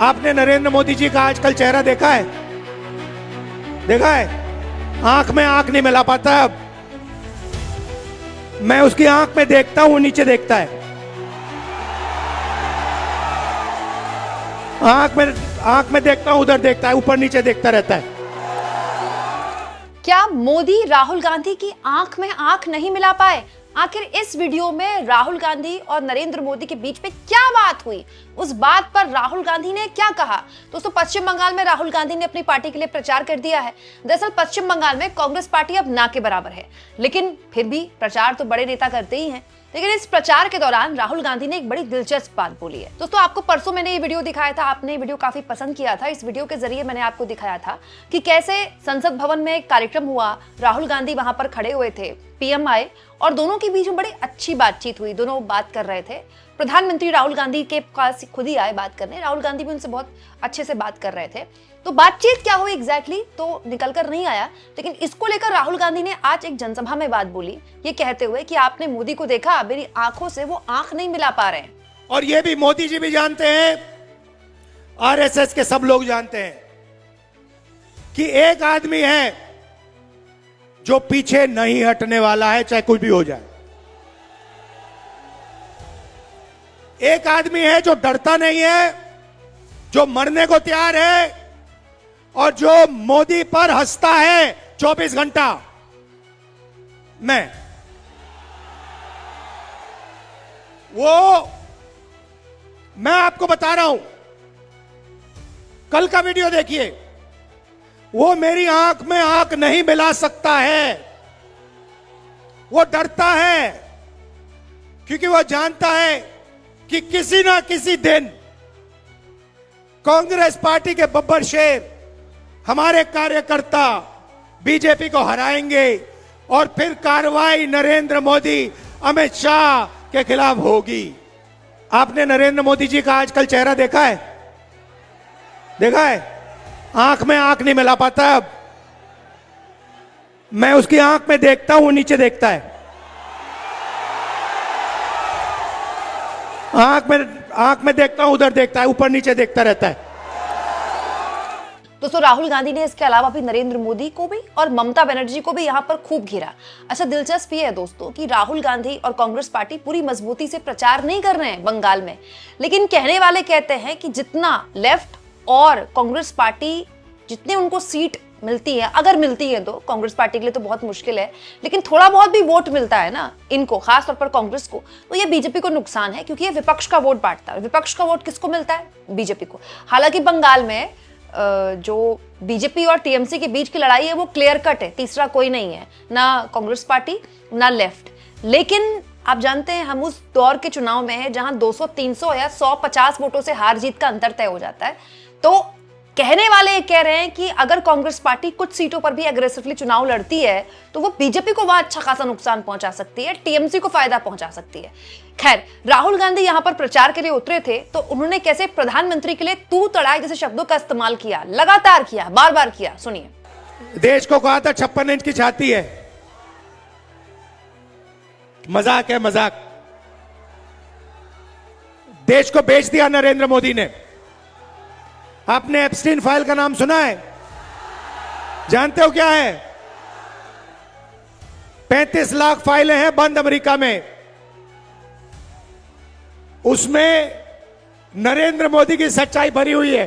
आपने नरेंद्र मोदी जी का आजकल चेहरा देखा है? देखा है? आंख में आंख नहीं मिला पाता अब। मैं उसकी आंख में देखता हूं, नीचे देखता है। आंख में देखता हूं, उधर देखता है, ऊपर नीचे देखता रहता है। क्या मोदी राहुल गांधी की आंख में आंख नहीं मिला पाए? आखिर इस वीडियो में राहुल गांधी और नरेंद्र मोदी के बीच में क्या बात हुई? उस बात पर राहुल गांधी ने क्या कहा? दोस्तों, पश्चिम बंगाल में राहुल गांधी ने अपनी पार्टी के लिए प्रचार कर दिया है। दरअसल पश्चिम बंगाल में कांग्रेस पार्टी अब ना के बराबर है, लेकिन फिर भी प्रचार तो बड़े नेता करते ही हैं। लेकिन इस प्रचार के दौरान राहुल गांधी ने एक बड़ी दिलचस्प बात बोली है। दोस्तों, आपको परसों मैंने ये वीडियो दिखाया था, आपने ये वीडियो काफी पसंद किया था। इस वीडियो के जरिए मैंने आपको दिखाया था कि कैसे संसद भवन में एक कार्यक्रम हुआ, राहुल गांधी वहां पर खड़े हुए थे, पीएम आए और दोनों के बीच में बड़ी अच्छी बातचीत हुई। दोनों बात कर रहे थे। प्रधानमंत्री राहुल गांधी के पास खुद ही आए बात करने, राहुल गांधी भी उनसे बहुत अच्छे से बात कर रहे थे। तो बातचीत क्या हुई एग्जैक्टली तो निकल कर नहीं आया, लेकिन इसको लेकर राहुल गांधी ने आज एक जनसभा में बात बोली, ये कहते हुए कि आपने मोदी को देखा, मेरी आंखों से वो आंख नहीं मिला पा रहे हैं। और ये भी मोदी जी भी जानते हैं, आरएसएस के सब लोग जानते हैं कि एक आदमी है जो पीछे नहीं हटने वाला है, चाहे कुछ भी हो जाए। एक आदमी है जो डरता नहीं है, जो मरने को तैयार है और जो मोदी पर हंसता है 24 घंटा। मैं आपको बता रहा हूं, कल का वीडियो देखिए। वो मेरी आंख में आंख नहीं मिला सकता है, वो डरता है, क्योंकि वो जानता है कि किसी ना किसी दिन कांग्रेस पार्टी के बब्बर शेर, हमारे कार्यकर्ता बीजेपी को हराएंगे और फिर कार्रवाई नरेंद्र मोदी, अमित शाह के खिलाफ होगी। आपने नरेंद्र मोदी जी का आजकल चेहरा देखा है? देखा है? आंख में आंख नहीं मिला पाता अब। मैं उसकी आंख में देखता हूं, नीचे देखता है। आंख में देखता हूं, उधर देखता है, ऊपर नीचे देखता रहता है। दोस्तों, राहुल गांधी ने इसके अलावा भी नरेंद्र मोदी को भी और ममता बनर्जी को भी यहां पर खूब घेरा। अच्छा, दिलचस्प ये है दोस्तों कि राहुल गांधी और कांग्रेस पार्टी पूरी मजबूती से प्रचार नहीं कर रहे हैं बंगाल में, लेकिन कहने वाले कहते हैं कि जितना लेफ्ट और कांग्रेस पार्टी, जितने उनको सीट मिलती है, अगर मिलती है तो कांग्रेस पार्टी के लिए तो बहुत मुश्किल है, लेकिन थोड़ा बहुत भी वोट मिलता है ना इनको, खासतौर पर कांग्रेस को, तो ये बीजेपी को नुकसान है, क्योंकि ये विपक्ष का वोट बांटता है। विपक्ष का वोट किसको मिलता है? बीजेपी को। हालांकि बंगाल में जो बीजेपी और टीएमसी के बीच की लड़ाई है वो क्लियर कट है, तीसरा कोई नहीं है, ना कांग्रेस पार्टी ना लेफ्ट। लेकिन आप जानते हैं, हम उस दौर के चुनाव में है जहां 200, 300 या 150 वोटों से हार जीत का अंतर तय हो जाता है। तो कहने वाले ये कह रहे हैं कि अगर कांग्रेस पार्टी कुछ सीटों पर भी एग्रेसिवली चुनाव लड़ती है तो वो बीजेपी को वहां अच्छा खासा नुकसान पहुंचा सकती है, टीएमसी को फायदा पहुंचा सकती है। खैर, राहुल गांधी यहां पर प्रचार के लिए उतरे थे तो उन्होंने कैसे प्रधानमंत्री के लिए तू तड़ाक जैसे शब्दों का इस्तेमाल किया, लगातार किया, बार बार किया। सुनिए। देश को कहा था 56 इंच की छाती है, मजाक है मजाक। देश को बेच दिया नरेंद्र मोदी ने। आपने एप्स्टीन फाइल का नाम सुना है? जानते हो क्या है? 35 लाख फाइलें हैं बंद अमेरिका में। उसमें नरेंद्र मोदी की सच्चाई भरी हुई है।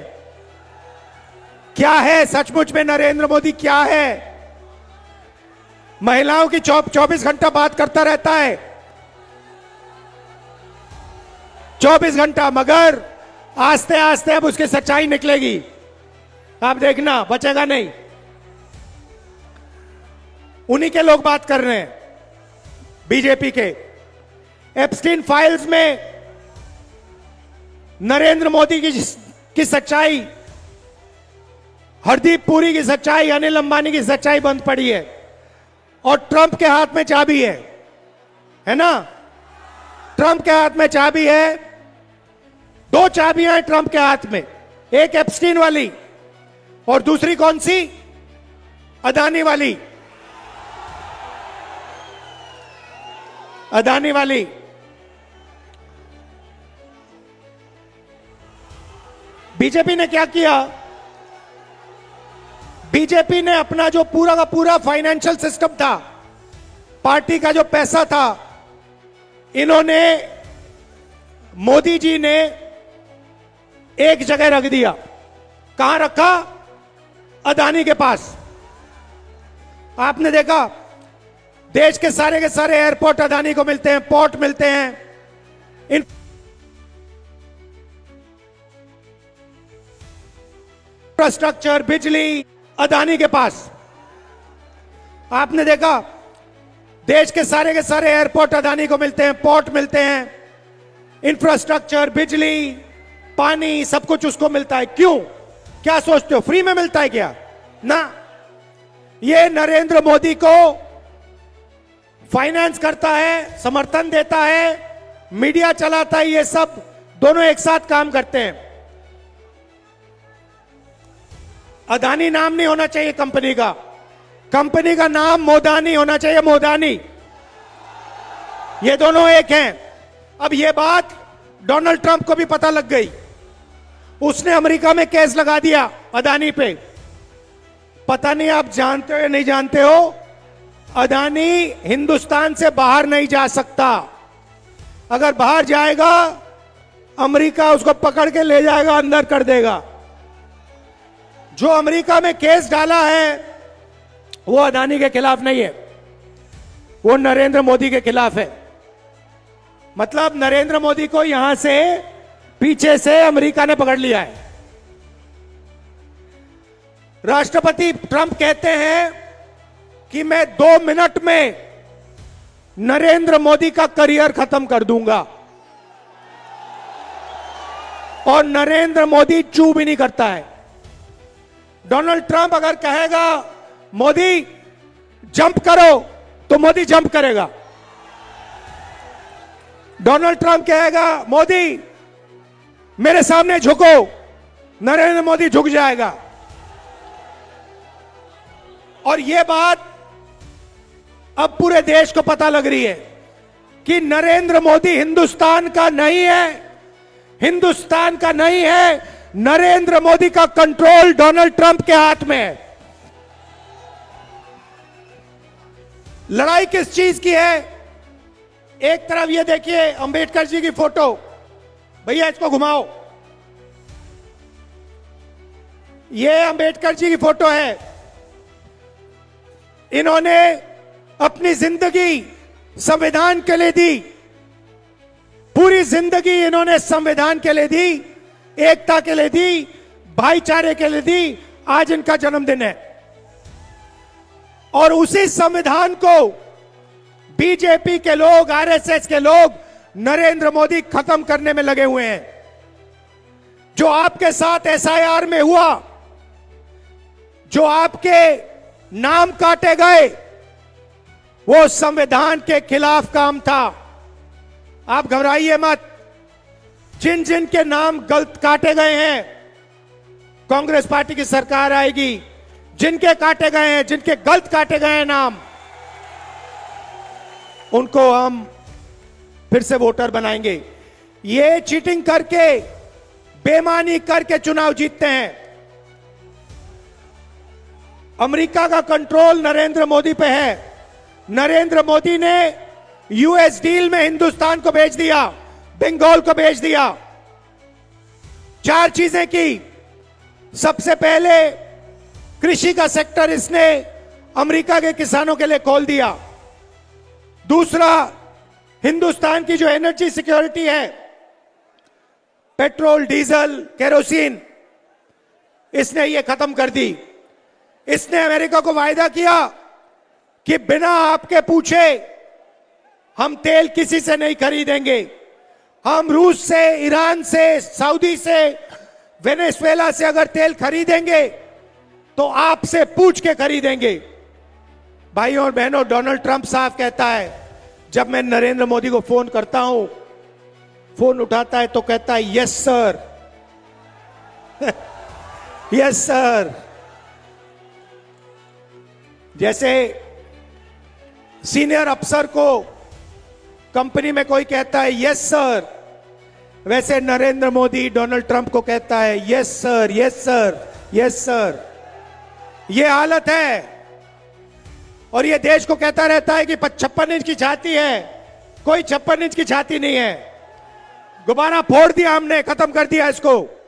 क्या है सचमुच में नरेंद्र मोदी? क्या है? महिलाओं की 24 घंटा बात करता रहता है, 24 घंटा, मगर आस्ते आस्ते अब उसकी सच्चाई निकलेगी। आप देखना, बचेगा नहीं। उन्हीं के लोग बात कर रहे हैं, बीजेपी के। एप्स्टीन फाइल्स में नरेंद्र मोदी की सच्चाई, हरदीप पुरी की सच्चाई, अनिल अंबानी की सच्चाई बंद पड़ी है। और ट्रंप के हाथ में चाबी है ना? ट्रंप के हाथ में चाबी है। 2 चाबियां हैं ट्रंप के हाथ में, एक एप्स्टीन वाली और दूसरी कौन सी? अदानी वाली। अदानी वाली। बीजेपी ने क्या किया? बीजेपी ने अपना जो पूरा का पूरा फाइनेंशियल सिस्टम था, पार्टी का जो पैसा था, इन्होंने, मोदी जी ने एक जगह रख दिया। कहां रखा? अदानी के पास। आपने देखा देश के सारे एयरपोर्ट अदानी को मिलते हैं, पोर्ट मिलते हैं, इंफ्रास्ट्रक्चर, बिजली अदानी के पास। आपने देखा देश के सारे एयरपोर्ट अदानी को मिलते हैं, पोर्ट मिलते हैं, इंफ्रास्ट्रक्चर, बिजली, पानी, सब कुछ उसको मिलता है। क्यों? क्या सोचते हो फ्री में मिलता है क्या? ना, ये नरेंद्र मोदी को फाइनेंस करता है, समर्थन देता है, मीडिया चलाता है, ये सब दोनों एक साथ काम करते हैं। अदानी नाम नहीं होना चाहिए कंपनी का, कंपनी का नाम मोदानी होना चाहिए, मोदानी। ये दोनों एक हैं। अब ये बात डोनाल्ड ट्रंप को भी पता लग गई, उसने अमेरिका में केस लगा दिया अदानी पे। पता नहीं आप जानते हो या नहीं जानते हो, अदानी हिंदुस्तान से बाहर नहीं जा सकता। अगर बाहर जाएगा, अमेरिका उसको पकड़ के ले जाएगा, अंदर कर देगा। जो अमेरिका में केस डाला है वो अदानी के खिलाफ नहीं है, वो नरेंद्र मोदी के खिलाफ है। मतलब नरेंद्र मोदी को यहां से पीछे से अमेरिका ने पकड़ लिया है। राष्ट्रपति ट्रंप कहते हैं कि मैं 2 मिनट में नरेंद्र मोदी का करियर खत्म कर दूंगा, और नरेंद्र मोदी चू भी नहीं करता है। डोनाल्ड ट्रंप अगर कहेगा मोदी जंप करो, तो मोदी जंप करेगा। डोनाल्ड ट्रंप कहेगा मोदी मेरे सामने झुको, नरेंद्र मोदी झुक जाएगा। और यह बात अब पूरे देश को पता लग रही है कि नरेंद्र मोदी हिंदुस्तान का नहीं है, हिंदुस्तान का नहीं है, नरेंद्र मोदी का कंट्रोल डोनाल्ड ट्रंप के हाथ में है। लड़ाई किस चीज की है? एक तरफ ये देखिए अंबेडकर जी की फोटो, भैया इसको घुमाओ, ये अंबेडकर जी की फोटो है। इन्होंने अपनी जिंदगी संविधान के लिए दी, पूरी जिंदगी इन्होंने संविधान के लिए दी, एकता के लिए दी, भाईचारे के लिए दी। आज इनका जन्मदिन है और उसी संविधान को बीजेपी के लोग, आरएसएस के लोग नरेंद्र मोदी खत्म करने में लगे हुए हैं। जो आपके साथ एसआईआर में हुआ, जो आपके नाम काटे गए, वो संविधान के खिलाफ काम था। आप घबराइए मत, जिन जिन के नाम गलत काटे गए हैं, कांग्रेस पार्टी की सरकार आएगी, जिनके काटे गए हैं, जिनके गलत काटे गए हैं नाम, उनको हम फिर से वोटर बनाएंगे। ये चीटिंग करके, बेईमानी करके चुनाव जीतते हैं। अमेरिका का कंट्रोल नरेंद्र मोदी पे है। नरेंद्र मोदी ने यूएस डील में हिंदुस्तान को बेच दिया, बंगाल को बेच दिया। 4 चीजें की। सबसे पहले कृषि का सेक्टर इसने अमेरिका के किसानों के लिए खोल दिया। दूसरा, हिंदुस्तान की जो एनर्जी सिक्योरिटी है, पेट्रोल, डीजल, केरोसिन, इसने ये खत्म कर दी। इसने अमेरिका को वायदा किया कि बिना आपके पूछे हम तेल किसी से नहीं खरीदेंगे। हम रूस से, ईरान से, सऊदी से, वेनेजुएला से अगर तेल खरीदेंगे तो आपसे पूछ के खरीदेंगे। भाइयों और बहनों, डोनाल्ड ट्रंप साहब कहता है, जब मैं नरेंद्र मोदी को फोन करता हूं, फोन उठाता है तो कहता है यस सर, यस सर। जैसे सीनियर अफसर को कंपनी में कोई कहता है यस सर, वैसे नरेंद्र मोदी डोनाल्ड ट्रंप को कहता है yes sir, yes sir, yes sir. ये हालत है। और ये देश को कहता रहता है कि 56 इंच की छाती है। कोई 56 इंच की छाती नहीं है। गुब्बारा फोड़ दिया हमने, खत्म कर दिया इसको।